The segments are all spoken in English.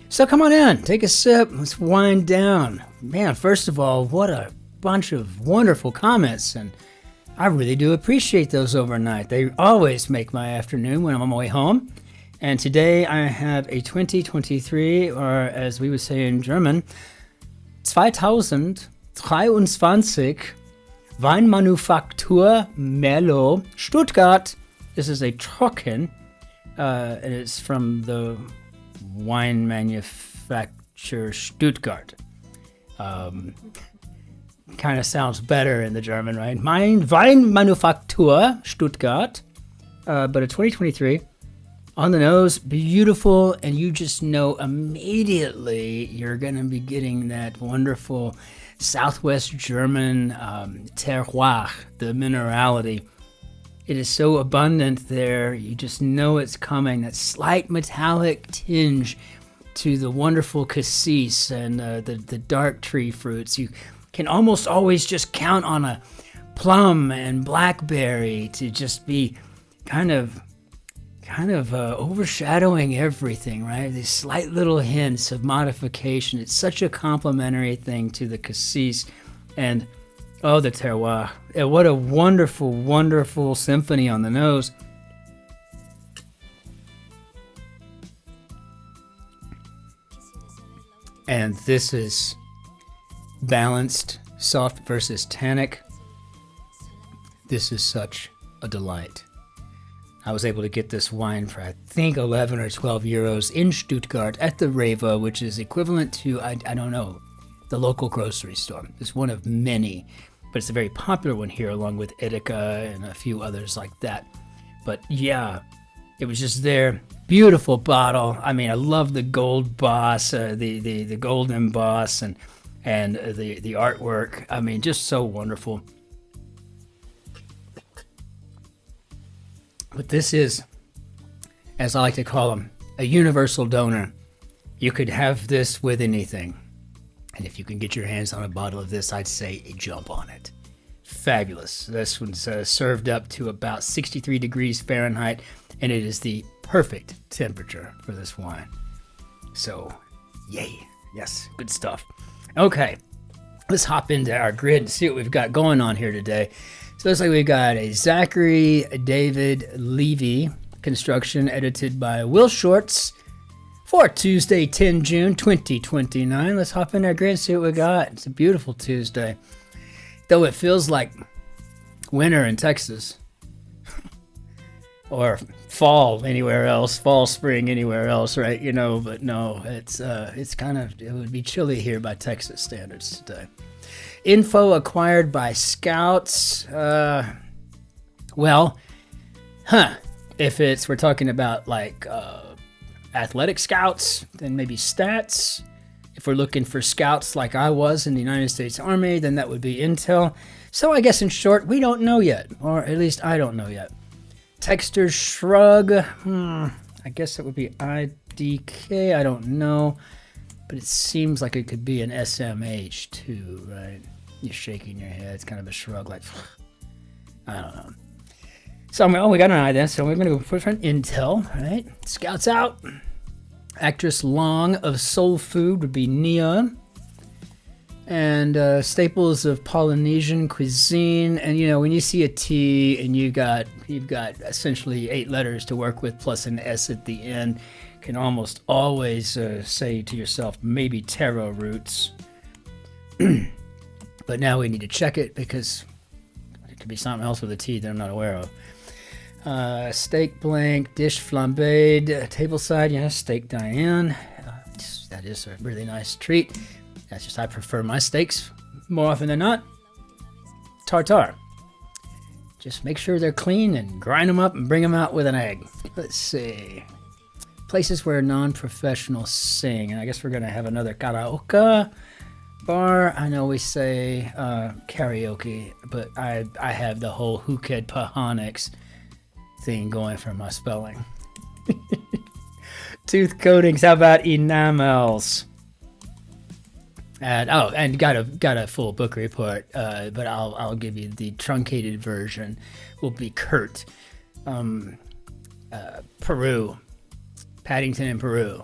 So come on in, take a sip, let's wind down. Man, first of all, what a bunch of wonderful comments, and I really do appreciate those overnight. They always make my afternoon when I'm on my way home. And today I have a 2023, or as we would say in German, 2023 Weinmanufaktur Merlot Stuttgart. This is a Trocken, and it's from the wine manufacturer Stuttgart. Kind of sounds better in the German, right? Weinmanufaktur Stuttgart, but a 2023. On the nose, beautiful, and you just know immediately you're going to be getting that wonderful Southwest German terroir, the minerality. It is so abundant there, you just know it's coming. That slight metallic tinge to the wonderful cassis and the dark tree fruits. You can almost always just count on a plum and blackberry to just be kind of overshadowing everything, right? These slight little hints of modification. It's such a complementary thing to the cassis and the terroir. And what a wonderful, wonderful symphony on the nose. And this is balanced, soft versus tannic. This is such a delight. I was able to get this wine for, I think, 11 or 12 euros in Stuttgart at the Rewe, which is equivalent to, I don't know, the local grocery store. It's one of many, but it's a very popular one here, along with Edeka and a few others like that. But yeah, it was just there. Beautiful bottle. I mean, I love the gold boss, the gold emboss, and the artwork. I mean, just so wonderful. But this is, as I like to call them, a universal donor. You could have this with anything. And if you can get your hands on a bottle of this, I'd say jump on it. Fabulous. This one's served up to about 63 degrees Fahrenheit, and it is the perfect temperature for this wine. So, yay. Yes, good stuff. Okay, let's hop into our grid and see what we've got going on here today. So it looks like we've got a Zachary David Levy construction edited by Will Shorts for Tuesday, 10 June 2029. Let's hop in our grid and see what we got. It's a beautiful Tuesday. Though it feels like winter in Texas. Or fall anywhere else, fall, spring anywhere else, right? You know, but no, it's kind of, it would be chilly here by Texas standards today. Info acquired by scouts. If we're talking about like athletic scouts, then maybe stats. If we're looking for scouts like I was in the United States Army, then that would be intel. So I guess in short, we don't know yet, or at least I don't know yet. Texter's shrug. I guess that would be IDK. I don't know. But it seems like it could be an SMH too, right? You're shaking your head. It's kind of a shrug, like, I don't know. So we got an eye then. So we're going to go for an intel, right? Scouts out. Actress Long of Soul Food would be Neon. And staples of Polynesian cuisine. And you know, when you see a T and you've got essentially 8 letters to work with plus an S at the end, can almost always say to yourself, maybe taro roots. But now we need to check it because it could be something else with a T that I'm not aware of. Steak blank, dish flambéed, tableside, steak Diane. That is a really nice treat. That's just, I prefer my steaks more often than not. Tartare. Just make sure they're clean and grind them up and bring them out with an egg. Let's see. Places where non-professionals sing. And I guess we're going to have another karaoke bar. I know we say karaoke, but I have the whole Hooked Pahonics thing going for my spelling. Tooth coatings. How about enamels? And got a full book report, but I'll give you the truncated version. Will be Kurt, Peru, Paddington in Peru.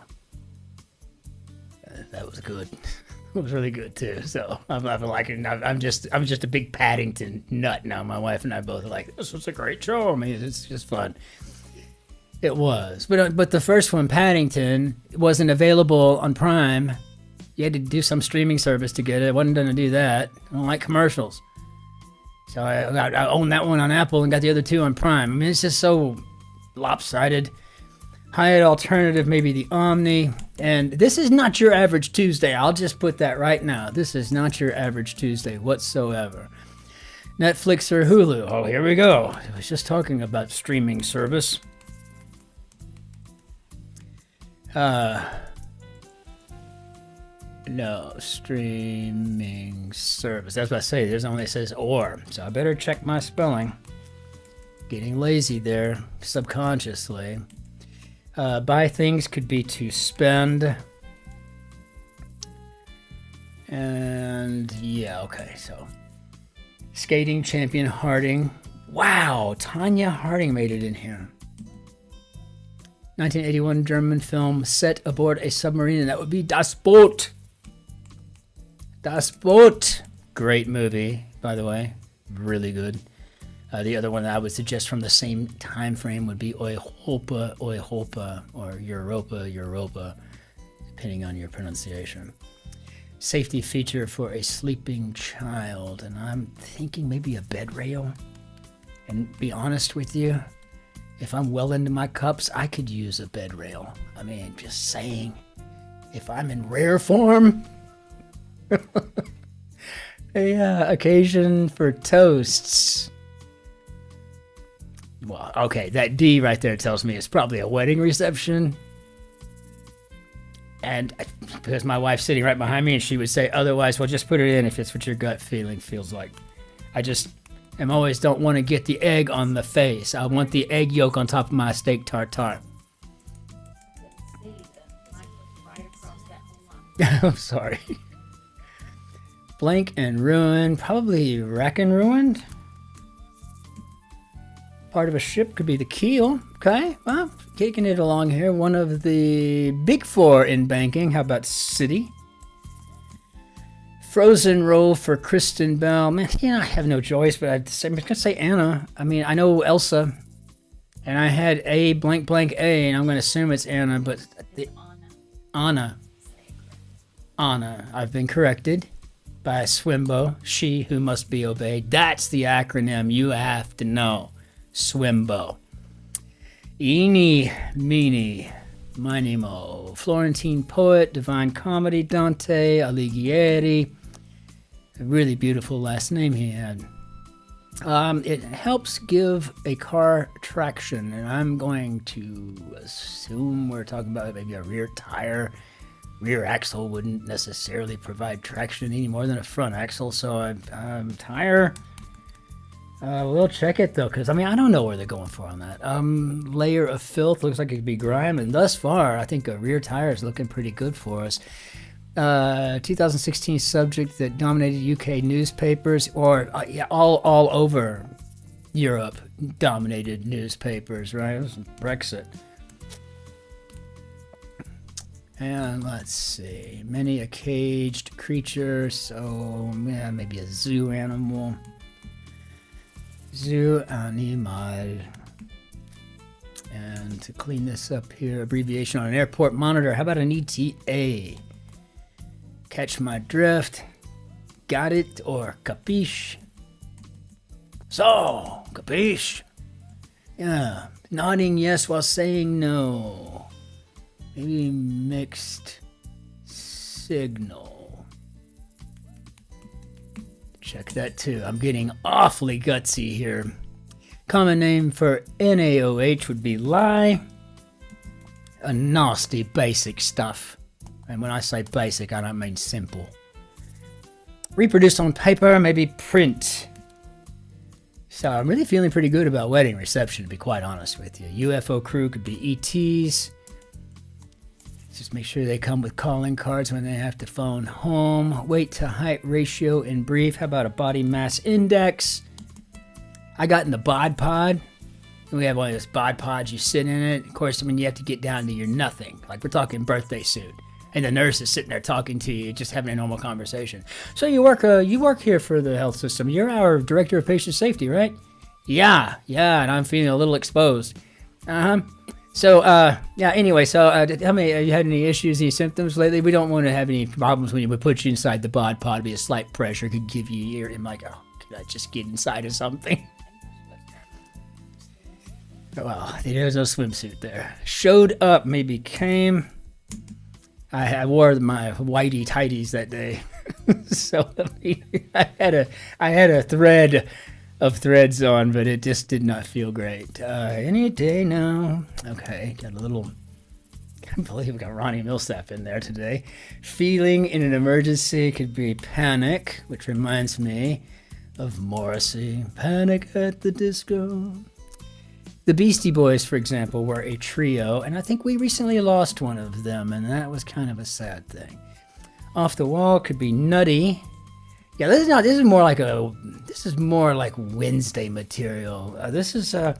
that was good. It was really good too. So I'm liking. I'm just a big Paddington nut now. My wife and I both are like, this was a great show. I mean, it's just fun. It was, but the first one, Paddington, wasn't available on Prime. You had to do some streaming service to get it. I wasn't going to do that. I don't like commercials. So I own that one on Apple and got the other two on Prime. I mean, it's just so lopsided. Hired alternative, maybe the Omni. And this is not your average Tuesday. I'll just put that right now. This is not your average Tuesday whatsoever. Netflix or Hulu. Oh, here we go. I was just talking about streaming service. No, streaming service. That's what I say. There's only says or. So I better check my spelling. Getting lazy there, subconsciously. Buy things could be to spend. And yeah, okay, so. Skating champion Harding. Wow, Tanya Harding made it in here. 1981 German film set aboard a submarine, and that would be Das Boot. Das Boot. Great movie, by the way. Really good. The other one that I would suggest from the same time frame would be Europa, or Europa, depending on your pronunciation. Safety feature for a sleeping child, and I'm thinking maybe a bed rail. And be honest with you, if I'm well into my cups, I could use a bed rail. I mean, just saying. If I'm in rare form. Occasion for toasts. Well, okay, that D right there tells me it's probably a wedding reception. And because my wife's sitting right behind me and she would say otherwise, well, just put it in if it's what your gut feeling feels like. I just always don't want to get the egg on the face. I want the egg yolk on top of my steak tartare. I'm sorry. Blank and ruin, probably wreck and ruined. Part of a ship could be the keel. Okay, well, kicking it along here. One of the big four in banking. How about City? Frozen role for Kristen Bell. Man, I have no choice, but I'm going to say Anna. I mean, I know Elsa, and I had A blank blank A, and I'm going to assume it's Anna, but Anna. I've been corrected by Swimbo. She who must be obeyed. That's the acronym you have to know. Swimbo. Eeny, meeny, miny, mo. Florentine poet, Divine Comedy, Dante Alighieri. A really beautiful last name he had. It helps give a car traction, and I'm going to assume we're talking about maybe a rear tire. Rear axle wouldn't necessarily provide traction any more than a front axle, so tire. We'll check it though, because I mean I don't know where they're going for on that. Layer of filth looks like it could be grime, and thus far I think a rear tire is looking pretty good for us. 2016 subject that dominated UK newspapers, or all over Europe dominated newspapers, right? It was Brexit. And let's see, many a caged creature, so yeah, maybe a zoo animal. Zoo animal. And to clean this up here, abbreviation on an airport monitor. How about an ETA? Catch my drift. Got it or capiche? So, capiche? Yeah, nodding yes while saying no. Maybe mixed signal. Check that too. I'm getting awfully gutsy here. Common name for NaOH would be lie. A nasty basic stuff. And when I say basic, I don't mean simple. Reproduced on paper, maybe print. So I'm really feeling pretty good about wedding reception, to be quite honest with you. UFO crew could be ETs. Just make sure they come with calling cards when they have to phone home. Weight to height ratio in brief. How about a body mass index? I got in the bod pod. We have one of those bod pods. You sit in it. Of course, I mean, you have to get down to your nothing. Like we're talking birthday suit. And the nurse is sitting there talking to you, just having a normal conversation. So you work here for the health system. You're our director of patient safety, right? Yeah, and I'm feeling a little exposed. So, anyway, tell me, have you had any issues, any symptoms lately? We don't want to have any problems when we put you inside the bod pod. Be a slight pressure could give you ear. I'm like, oh, could I just get inside of something? Well, there's no swimsuit there. Showed up, maybe came. I wore my whitey tighties that day. So, I had a thread of threads on, but it just did not feel great. Any day now. Okay, got a little, can't believe we got Ronnie Millsap in there today. Feeling in an emergency could be panic, which reminds me of Morrissey. Panic at the Disco. The Beastie Boys, for example, were a trio, and I think we recently lost one of them, and that was kind of a sad thing. Off the wall could be nutty. Yeah, this is more like Wednesday material. This is a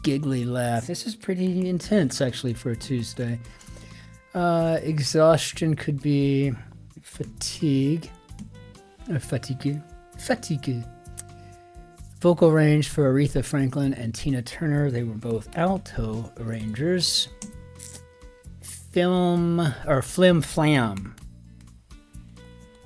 giggly laugh. This is pretty intense, actually, for a Tuesday. Exhaustion could be fatigue. Or fatigue. Vocal range for Aretha Franklin and Tina Turner. They were both alto arrangers. Flim flam.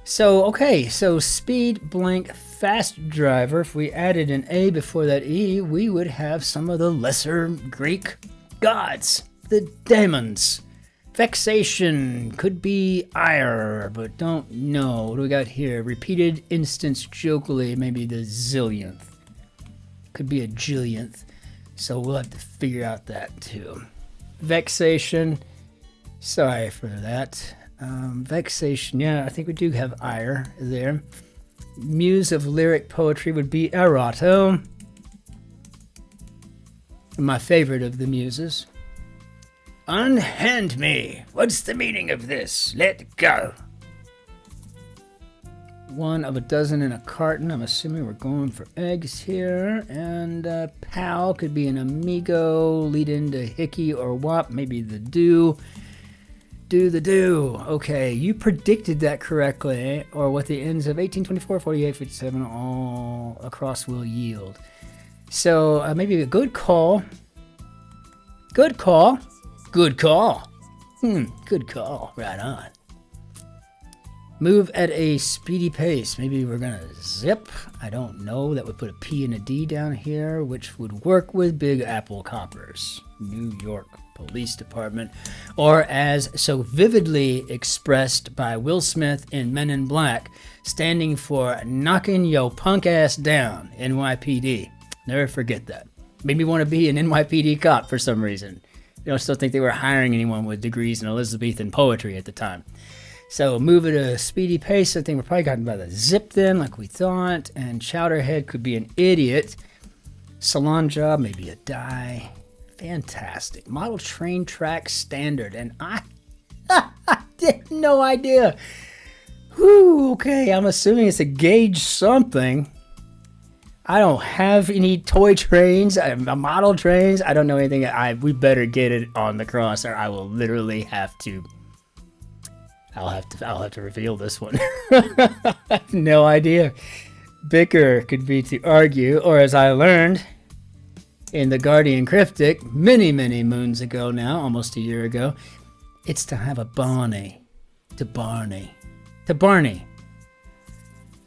So speed blank fast driver. If we added an A before that E, we would have some of the lesser Greek gods, the demons. Vexation could be ire, but don't know. What do we got here? Repeated instance jokingly, maybe the zillionth. Could be a jillionth. So we'll have to figure out that too. Vexation. Sorry for that. Vexation. Yeah, I think we do have ire there. Muse of lyric poetry would be eroto. My favorite of the muses. Unhand me. What's the meaning of this? Let go. One of a dozen in a carton. I'm assuming we're going for eggs here. And pal could be an amigo. Lead into hickey or wop. Maybe the do. Do the do. Okay, you predicted that correctly. Or what the ends of 18, 24, 48, 57 all across will yield. So maybe a good call. Good call. Good call. Good call. Right on. Move at a speedy pace. Maybe we're going to zip. I don't know. That would put a P and a D down here, which would work with Big Apple coppers. New York Police Department. Or as so vividly expressed by Will Smith in Men in Black, standing for knocking your punk ass down, NYPD. Never forget that. Made me want to be an NYPD cop for some reason. I still think they were hiring anyone with degrees in Elizabethan poetry at the time. So move at a speedy pace. I think we're probably gotten by the zip then, like we thought. And Chowderhead could be an idiot. Salon job, maybe a die. Fantastic. Model train track standard. And I had no idea. Whew, okay, I'm assuming it's a gauge something. I don't have any toy trains, model trains. I don't know anything. We better get it on the cross, or I will literally have to. I'll have to reveal this one. I have no idea. Bicker could be to argue, or as I learned in the Guardian Cryptic many moons ago now, almost a year ago, it's to have a Barney. To Barney.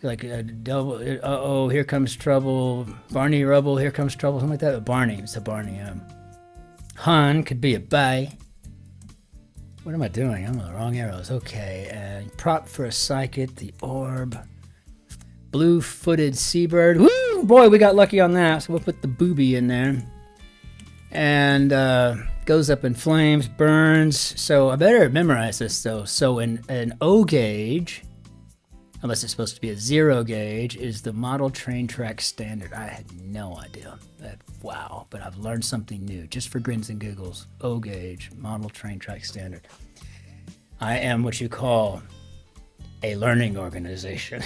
Like a double, uh-oh, here comes trouble. Barney Rubble, here comes trouble, something like that. Barney, it's a Barney. Han could be a bay. What am I doing? I'm on the wrong arrows. Okay, and prop for a psychic, the orb. Blue-footed seabird. Woo! Boy, we got lucky on that, so we'll put the booby in there. And goes up in flames, burns. So I better memorize this, though. So an O gauge, unless it's supposed to be a 0 gauge, is the model train track standard. I had no idea. Wow, but I've learned something new, just for grins and giggles. O gauge, model train track standard. I am what you call a learning organization.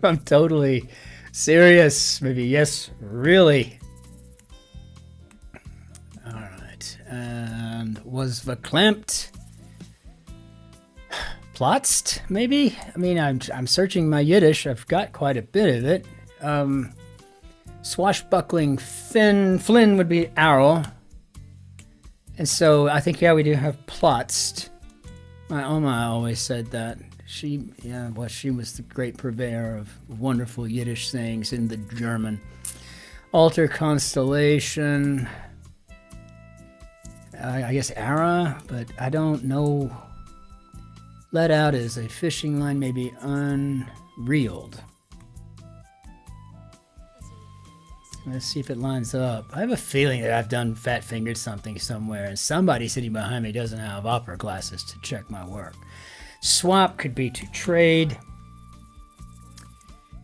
I'm totally serious. Maybe yes, really. right. And was verklempt. Plotzt, maybe? I mean, I'm searching my Yiddish. I've got quite a bit of it. Swashbuckling Flynn would be arrow. And so I think, yeah, we do have plotzt. My Oma always said that. She was the great purveyor of wonderful Yiddish things in the German. Altar constellation. I guess Ara, but I don't know. Let out is a fishing line, maybe unreeled. Let's see if it lines up. I have a feeling that I've done fat-fingered something somewhere, and somebody sitting behind me doesn't have opera glasses to check my work. Swap could be to trade.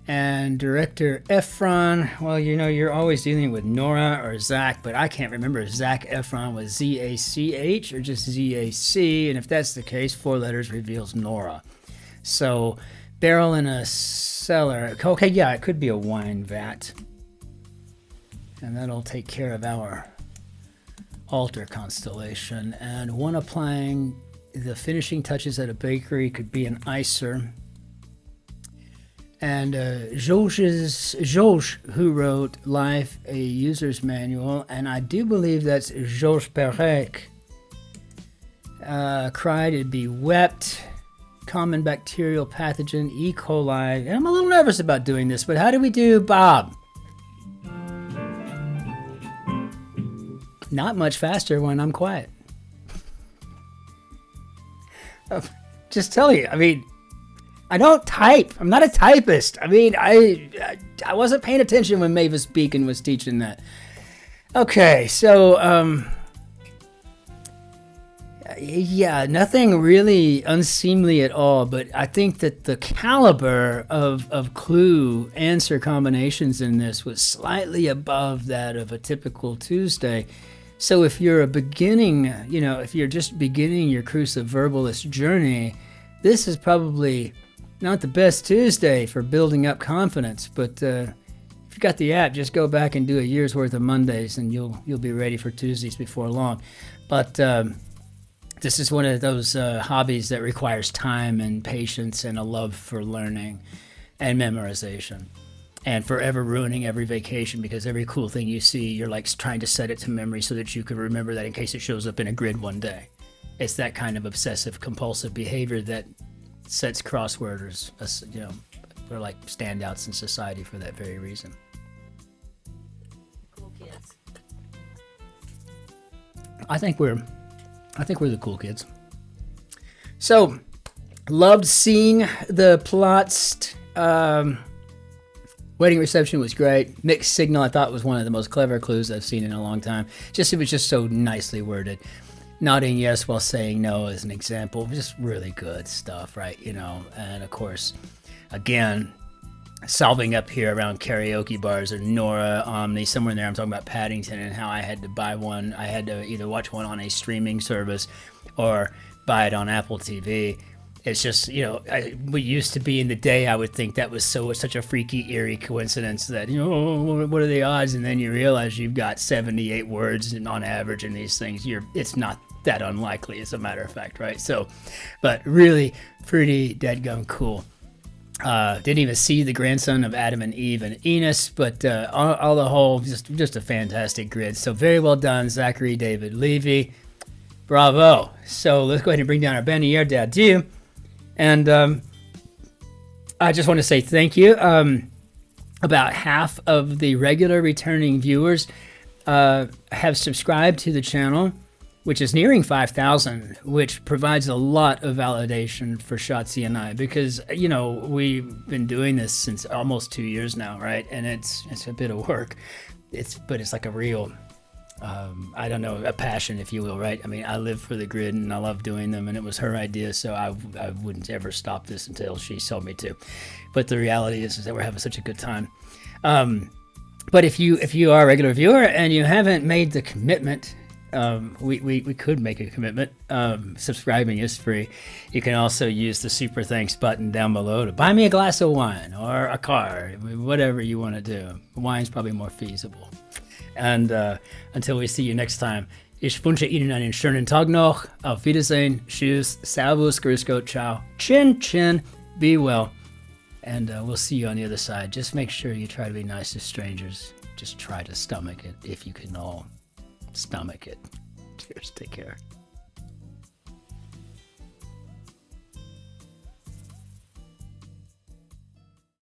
And director Efron, well, you know, you're always dealing with Nora or Zach, but I can't remember if Zac Efron was Z-A-C-H or just Z-A-C, and if that's the case, 4 letters reveals Nora. So, barrel in a cellar. Okay, yeah, it could be a wine vat. And that'll take care of our altar constellation. And one applying the finishing touches at a bakery could be an icer. And Georges, who wrote Life, a User's Manual, and I do believe that's Georges Perec. Cried, it'd be wept. Common bacterial pathogen, E. coli. And I'm a little nervous about doing this, but how do we do Bob? Not much faster when I'm quiet. Just tell you, I mean, I don't type. I'm not a typist. I mean, I wasn't paying attention when Mavis Beacon was teaching that. Okay, so, yeah, nothing really unseemly at all, but I think that the caliber of clue answer combinations in this was slightly above that of a typical Tuesday. So if you're a beginning, you know, if you're just beginning your cruciverbalist journey, this is probably not the best Tuesday for building up confidence, but if you got the app, just go back and do a year's worth of Mondays and you'll be ready for Tuesdays before long. But this is one of those hobbies that requires time and patience and a love for learning and memorization. And forever ruining every vacation, because every cool thing you see, you're like trying to set it to memory so that you can remember that in case it shows up in a grid one day. It's that kind of obsessive compulsive behavior that sets crossworders, you know, they're like standouts in society for that very reason. Cool kids. I think we're the cool kids. So, loved seeing the plots. Wedding reception was great. Mixed signal, I thought, was one of the most clever clues I've seen in a long time. It was just so nicely worded. Nodding yes while saying no as an example. Just really good stuff, right? You know, and of course, again, solving up here around karaoke bars or Nora, Omni, somewhere in there. I'm talking about Paddington and how I had to buy one. I had to either watch one on a streaming service or buy it on Apple TV. It's just, you know, we used to be in the day, I would think that was such a freaky, eerie coincidence that, you know, what are the odds? And then you realize you've got 78 words on average in these things. It's not that unlikely, as a matter of fact, right? So, but really pretty dadgum cool. Didn't even see the grandson of Adam and Eve and Enos, but all the whole, just a fantastic grid. So very well done, Zachary, David, Levy. Bravo. So let's go ahead and bring down our Bannier d'Adieu. And I just want to say thank you. About half of the regular returning viewers have subscribed to the channel, which is nearing 5,000, which provides a lot of validation for Shotzi and I, because, you know, we've been doing this since almost 2 years now, right? And it's a bit of work. But it's like a real, I don't know, a passion, if you will, right? I mean, I live for the grid and I love doing them, and it was her idea, so I wouldn't ever stop this until she told me to. But the reality is that we're having such a good time. But if you are a regular viewer and you haven't made the commitment, we could make a commitment. Subscribing is free. You can also use the super thanks button down below to buy me a glass of wine or a car, whatever you want to do. Wine's probably more feasible. And until we see you next time, Ich wünsche Ihnen einen schönen Tag noch. Auf Wiedersehen. Tschüss. Servus. Grüß Gott. Ciao. Cin-Cin. Be well. And we'll see you on the other side. Just make sure you try to be nice to strangers. Just try to stomach it if you can all stomach it. Cheers. Take care.